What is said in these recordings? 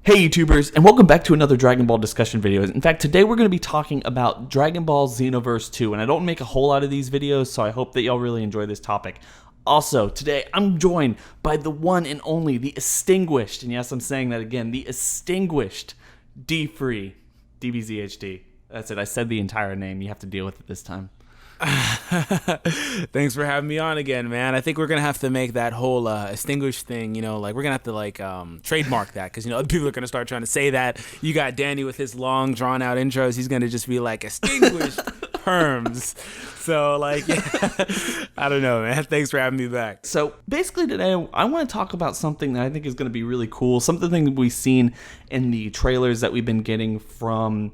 Hey YouTubers, and welcome back to another Dragon Ball discussion video. In fact, today we're going to be talking about Dragon Ball Xenoverse 2, and I don't make a whole lot of these videos, so I hope that y'all really enjoy this topic. Also, today I'm joined by the one and only, the extinguished, and yes, I'm saying that again, the extinguished D-Free DBZHD. That's it, I said the entire name, you have to deal with it this time. Thanks for having me on again, man. I think we're gonna have to make that whole extinguished thing, like we're gonna have to trademark that, because other people are gonna start trying to say that. You got Danny with his long drawn out intros, he's gonna just be like extinguished perms. So yeah. I don't know, man. Thanks for having me back. So basically today I want to talk about something that I think is going to be really cool, something that we've seen in the trailers that we've been getting from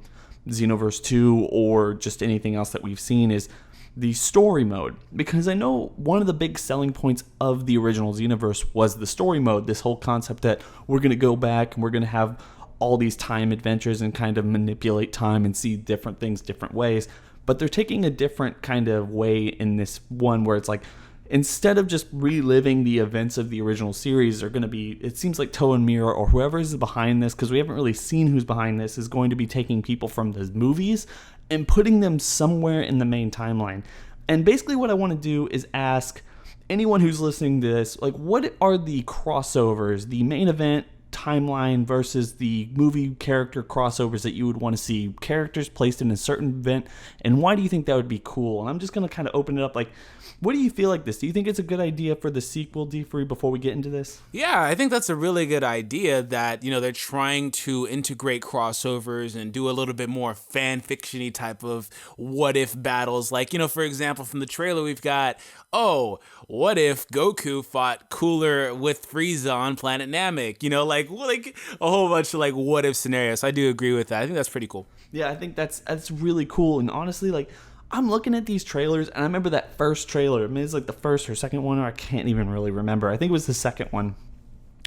Xenoverse 2 or just anything else that we've seen is the story mode, because I know one of the big selling points of the original Xenoverse was the story mode, this whole concept that we're going to go back and we're going to have all these time adventures and kind of manipulate time and see different things different ways. But they're taking a different kind of way in this one where it's like, instead of just reliving the events of the original series, they're going to be, it seems like Toa and Mira or whoever is behind this, because we haven't really seen who's behind this, is going to be taking people from the movies and putting them somewhere in the main timeline. And basically what I want to do is ask anyone who's listening to this, like, what are the crossovers, the main event timeline versus the movie character crossovers that you would want to see, characters placed in a certain event, and why do you think that would be cool? And I'm just going to kind of open it up, like, what do you feel like this? Do you think it's a good idea for the sequel, D-Free, before we get into this? Yeah, I think that's a really good idea that, they're trying to integrate crossovers and do a little bit more fan fiction-y type of what-if battles. Like, for example, from the trailer we've got, what if Goku fought Cooler with Frieza on Planet Namek? Like a whole bunch of what-if scenarios. So I do agree with that. I think that's pretty cool. Yeah, I think that's really cool. And honestly, I'm looking at these trailers, and I remember that first trailer. I mean, it's like the first or second one, or I can't even really remember. I think it was the second one,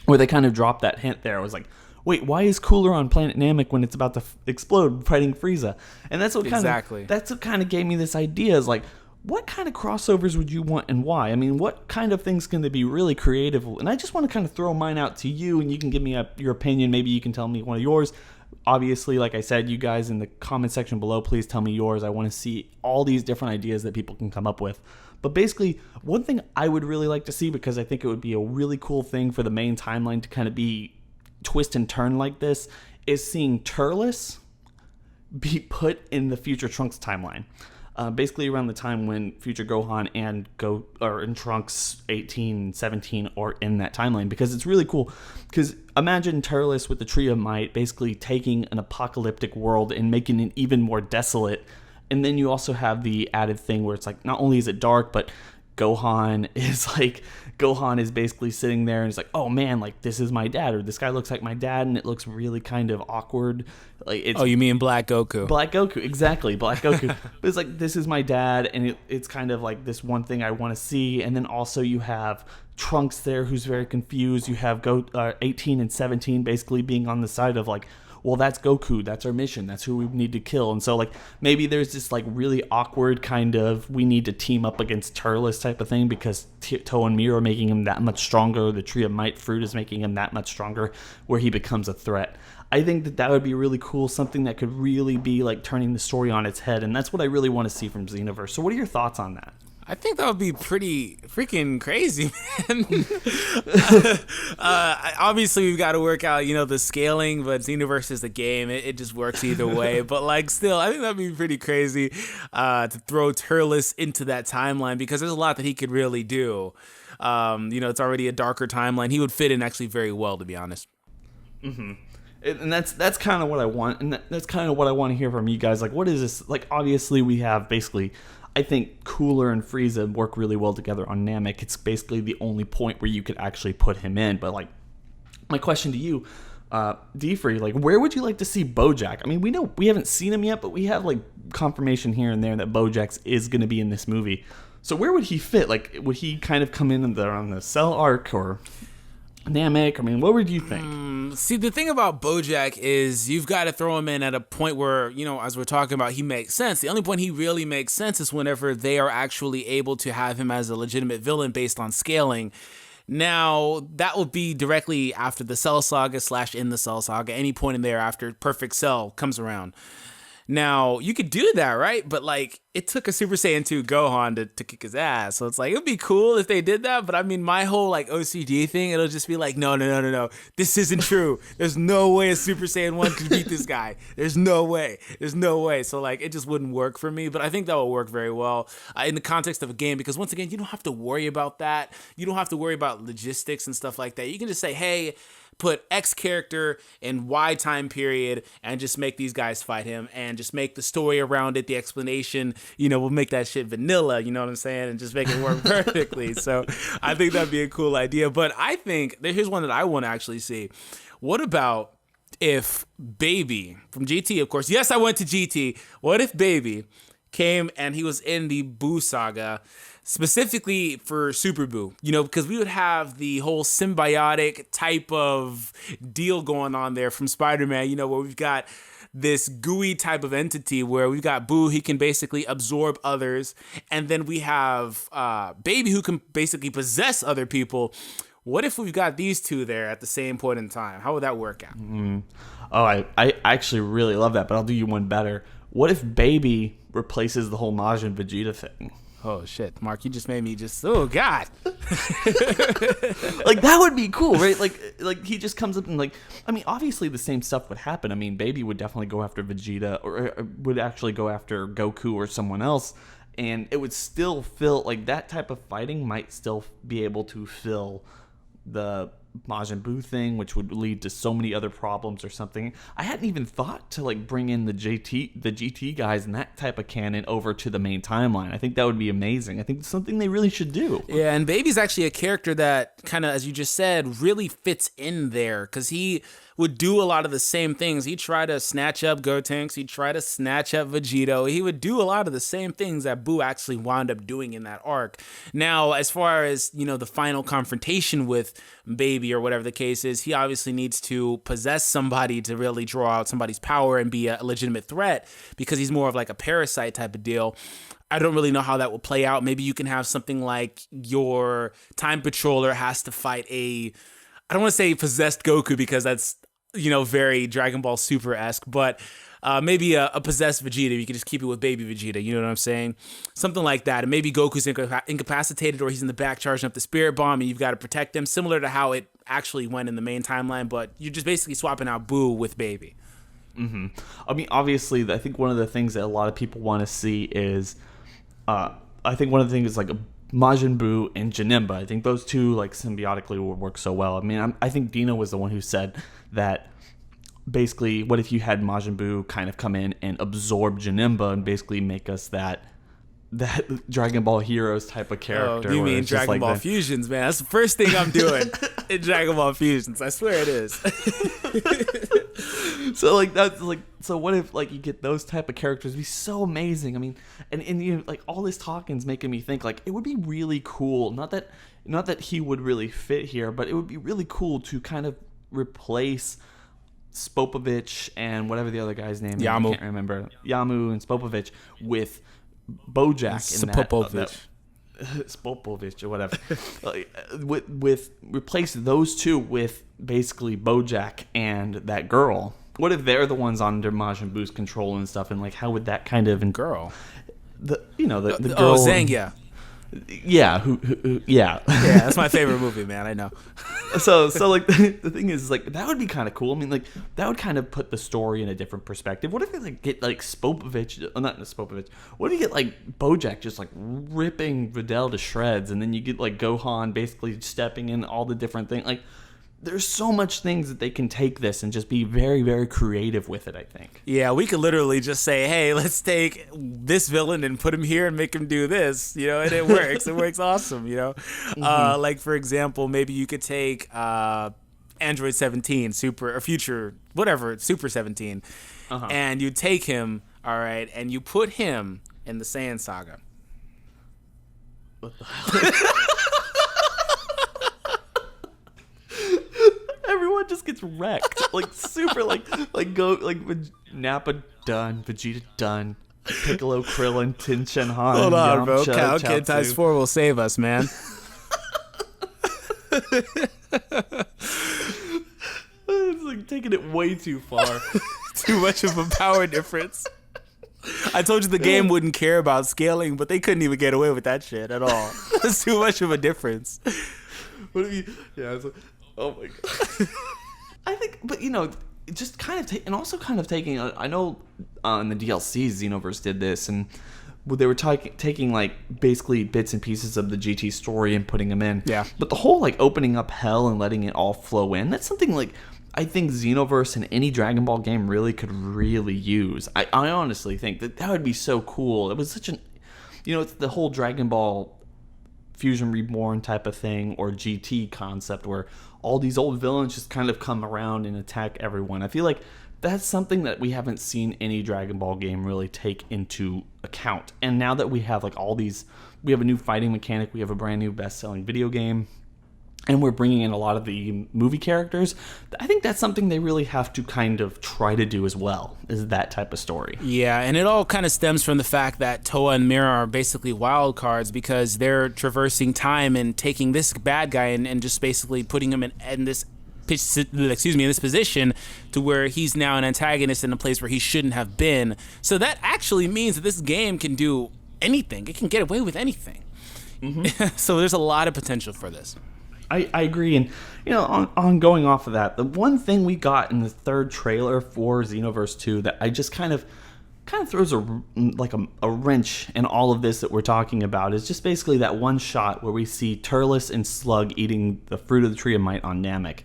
where they kind of dropped that hint there. I was like, wait, why is Cooler on Planet Namek when it's about to explode fighting Frieza? And that's what kind of gave me this idea, is like, what kind of crossovers would you want and why? I mean, what kind of things can they be really creative? And I just want to kind of throw mine out to you, and you can give me your opinion. Maybe you can tell me one of yours. Obviously, like I said, you guys in the comment section below, please tell me yours. I want to see all these different ideas that people can come up with. But basically, one thing I would really like to see, because I think it would be a really cool thing for the main timeline to kind of be twist and turn like this, is seeing Turles be put in the future Trunks timeline. Basically around the time when future Gohan and Trunks 18, 17 are in that timeline, because it's really cool. Because imagine Turles with the Tree of Might basically taking an apocalyptic world and making it even more desolate. And then you also have the added thing where it's like, not only is it dark, but Gohan is basically sitting there and it's like, oh man, like, this is my dad, or this guy looks like my dad, and it looks really kind of awkward. You mean Black Goku? Black Goku, exactly, Black Goku. But it's like, this is my dad, and it's kind of like this one thing I want to see. And then also you have Trunks there, who's very confused. You have 18 and 17 basically being on the side of like, well, that's Goku, that's our mission, that's who we need to kill. And so maybe there's this really awkward kind of, we need to team up against Turles type of thing, because Toa and Mira are making him that much stronger. The Tree of Might fruit is making him that much stronger, where he becomes a threat. I think that would be really cool, something that could really be turning the story on its head, and that's what I really want to see from Xenoverse. So what are your thoughts on that? I think that would be pretty freaking crazy, man. Obviously, we've got to work out, the scaling, but Xenoverse is the game. It just works either way. But, still, I think that would be pretty crazy to throw Turles into that timeline, because there's a lot that he could really do. It's already a darker timeline. He would fit in actually very well, to be honest. Mm-hmm. And that's kind of what I want, and that's kind of what I want to hear from you guys. What is this? Obviously, we have basically, I think Cooler and Frieza work really well together on Namek. It's basically the only point where you could actually put him in. But my question to you, D-Free, where would you like to see Bojack? I mean, we know we haven't seen him yet, but we have confirmation here and there that Bojack is going to be in this movie. So where would he fit? Would he kind of come in on the Cell arc or Namek? I mean, what would you think? See, the thing about Bojack is you've got to throw him in at a point where, as we're talking about, he makes sense. The only point he really makes sense is whenever they are actually able to have him as a legitimate villain based on scaling. Now, that will be directly after the Cell Saga / in the Cell Saga, any point in there after Perfect Cell comes around. Now, you could do that, right? But, like, it took a Super Saiyan 2 Gohan to kick his ass. So it's like, it would be cool if they did that. But, I mean, my whole, like, OCD thing, it'll just be like, no. This isn't true. There's no way a Super Saiyan 1 could beat this guy. There's no way. So, like, it just wouldn't work for me. But I think that will work very well in the context of a game. Because, once again, you don't have to worry about that. You don't have to worry about logistics and stuff like that. You can just say, hey, put X character in Y time period and just make these guys fight him and just make the story around it, the explanation, we'll make that shit vanilla, you know what I'm saying? And just make it work perfectly. So I think that'd be a cool idea. But I think, here's one that I want to actually see. What about if Baby from GT, of course, yes, I went to GT. What if Baby came and he was in the Boo saga, specifically for Super Boo, because we would have the whole symbiotic type of deal going on there from Spider-Man, where we've got this gooey type of entity where we've got Boo, he can basically absorb others, and then we have Baby who can basically possess other people. What if we've got these two there at the same point in time? How would that work out? Oh, I actually really love that, but I'll do you one better. What if Baby replaces the whole Majin Vegeta thing? Oh shit, Mark, you just made me oh god. Like, that would be cool, right? Like he just comes up and, like, I mean, obviously the same stuff would happen. I mean, Baby would definitely go after Vegeta, or would actually go after Goku or someone else, and it would still fill, like, that type of fighting might still be able to fill the Majin Buu thing, which would lead to so many other problems or something. I hadn't even thought to, like, bring in the GT guys and that type of canon over to the main timeline. I think that would be amazing. I think it's something they really should do. Yeah, and Baby's actually a character that kind of, as you just said, really fits in there because he would do a lot of the same things. He'd try to snatch up Gotenks. He'd try to snatch up Vegito. He would do a lot of the same things that Boo actually wound up doing in that arc. Now, as far as, the final confrontation with Baby or whatever the case is, he obviously needs to possess somebody to really draw out somebody's power and be a legitimate threat because he's more of like a parasite type of deal. I don't really know how that will play out. Maybe you can have something like your Time Patroller has to fight I don't want to say possessed Goku because that's, very Dragon Ball Super-esque, but maybe a possessed Vegeta. You can just keep it with Baby Vegeta, you know what I'm saying? Something like that. And maybe Goku's incapacitated or he's in the back charging up the Spirit Bomb and you've got to protect him, similar to how it actually went in the main timeline, but you're just basically swapping out Boo with Baby. Mm-hmm. I mean, obviously, I think one of the things that a lot of people want to see is, I think one of the things is, like, Majin Buu and Janemba. I think those two, like, symbiotically will work so well. I mean, I think Dino was the one who said that basically, what if you had Majin Buu kind of come in and absorb Janemba and basically make us that Dragon Ball Heroes type of character? Oh, you mean Dragon Ball Fusions, man? That's the first thing I'm doing in Dragon Ball Fusions. I swear it is. So, like, that's like, so what if, like, you get those type of characters? It'd be so amazing. I mean, and like, all this talking's making me think, like, it would be really cool. Not that he would really fit here, but it would be really cool to kind of replace Spopovich and whatever the other guy's name is. I can't remember. Yamu and Spopovich with Bojack in that. Spopovich or whatever. with replace those two with basically Bojack and that girl. What if they're the ones under Majin Buu's control and stuff? And, like, how would that kind of girl? The girl. Oh, Zangia. Yeah, yeah. Yeah, that's my favorite movie, man. I know. So like, the thing is, like, that would be kind of cool. I mean, like, that would kind of put the story in a different perspective. What if they, like, get, like, Spopovich, not Spopovich, what if you get, like, Bojack just, like, ripping Videl to shreds, and then you get, like, Gohan basically stepping in all the different things, like, there's so much things that they can take this and just be very, very creative with it, I think. Yeah, we could literally just say, hey, let's take this villain and put him here and make him do this, and it works. It works awesome, Mm-hmm. Like, for example, maybe you could take Android 17, Super 17, and you take him, all right, and you put him in the Saiyan Saga. What the hell? Everyone just gets wrecked, like, super, like go, like, Nappa done, Vegeta done, Piccolo, Krillin, Tenshin Han. Hold on, bro. Yamcha, Kaioken times 4 will save us, man. It's like taking it way too far. Too much of a power difference. I told you the game wouldn't care about scaling, but they couldn't even get away with that shit at all. It's too much of a difference. What if you? Yeah, it's like, oh my god. I think, but just kind of and also kind of taking. I know in the DLC, Xenoverse did this, and they were taking like basically bits and pieces of the GT story and putting them in. Yeah. But the whole like opening up hell and letting it all flow in, that's something like I think Xenoverse in any Dragon Ball game really could really use. I honestly think that would be so cool. It was such an, it's the whole Dragon Ball Fusion Reborn type of thing, or GT concept, where all these old villains just kind of come around and attack everyone. I feel like that's something that we haven't seen any Dragon Ball game really take into account. And now that we have like all these, we have a new fighting mechanic, we have a brand new best-selling video game, and we're bringing in a lot of the movie characters, I think that's something they really have to kind of try to do as well, is that type of story. Yeah, and it all kind of stems from the fact that Toa and Mira are basically wild cards, because they're traversing time and taking this bad guy and just basically putting him in this position to where he's now an antagonist in a place where he shouldn't have been. So that actually means that this game can do anything. It can get away with anything. Mm-hmm. So there's a lot of potential for this. I agree, and on going off of that, the one thing we got in the third trailer for Xenoverse 2 that I just kind of throws a wrench in all of this that we're talking about is just basically that one shot where we see Turles and Slug eating the fruit of the tree of might on Namek.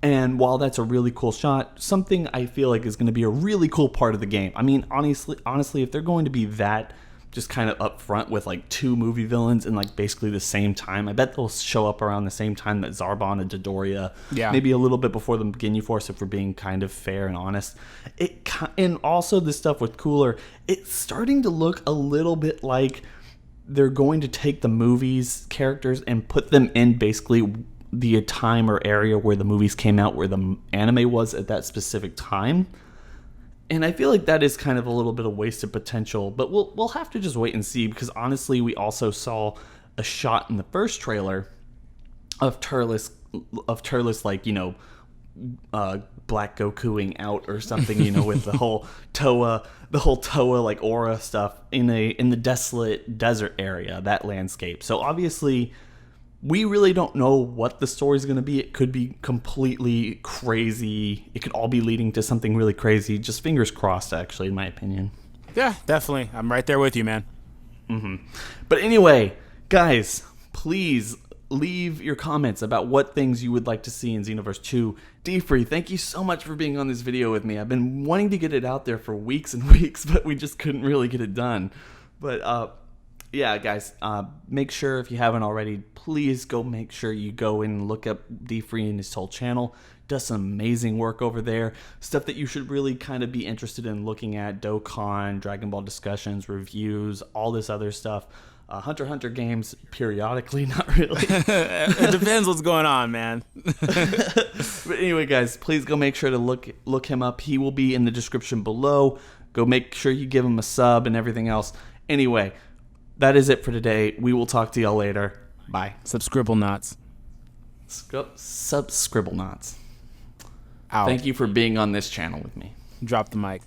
And while that's a really cool shot, something I feel like is going to be a really cool part of the game. I mean, honestly, if they're going to be that just kind of up front with like two movie villains in like basically the same time, I bet they'll show up around the same time that Zarbon and Dodoria. Yeah. Maybe a little bit before the Ginyu Force, if we're being kind of fair and honest. And also this stuff with Cooler, it's starting to look a little bit like they're going to take the movies characters and put them in basically the time or area where the movies came out, where the anime was at that specific time. And I feel like that is kind of a little bit of wasted potential, but we'll have to just wait and see, because honestly, we also saw a shot in the first trailer of Turles like, Black Gokuing out or something, with the whole Toa like aura stuff in the desolate desert area, that landscape. So obviously, we really don't know what the story's going to be. It could be completely crazy. It could all be leading to something really crazy. Just fingers crossed, actually, in my opinion. Yeah, definitely. I'm right there with you, man. Mm-hmm. But anyway, guys, please leave your comments about what things you would like to see in Xenoverse 2. D-Free, thank you so much for being on this video with me. I've been wanting to get it out there for weeks and weeks, but we just couldn't really get it done. But, yeah, guys, make sure, if you haven't already, please go make sure you go and look up D-Free and his whole channel. Does some amazing work over there. Stuff that you should really kind of be interested in looking at. Dokkan, Dragon Ball discussions, reviews, all this other stuff. Hunter x Hunter games periodically, not really. It depends what's going on, man. But anyway, guys, please go make sure to look him up. He will be in the description below. Go make sure you give him a sub and everything else. Anyway, that is it for today. We will talk to y'all later. Bye. Subscribble knots. Scribble knots. Out. Thank you for being on this channel with me. Drop the mic.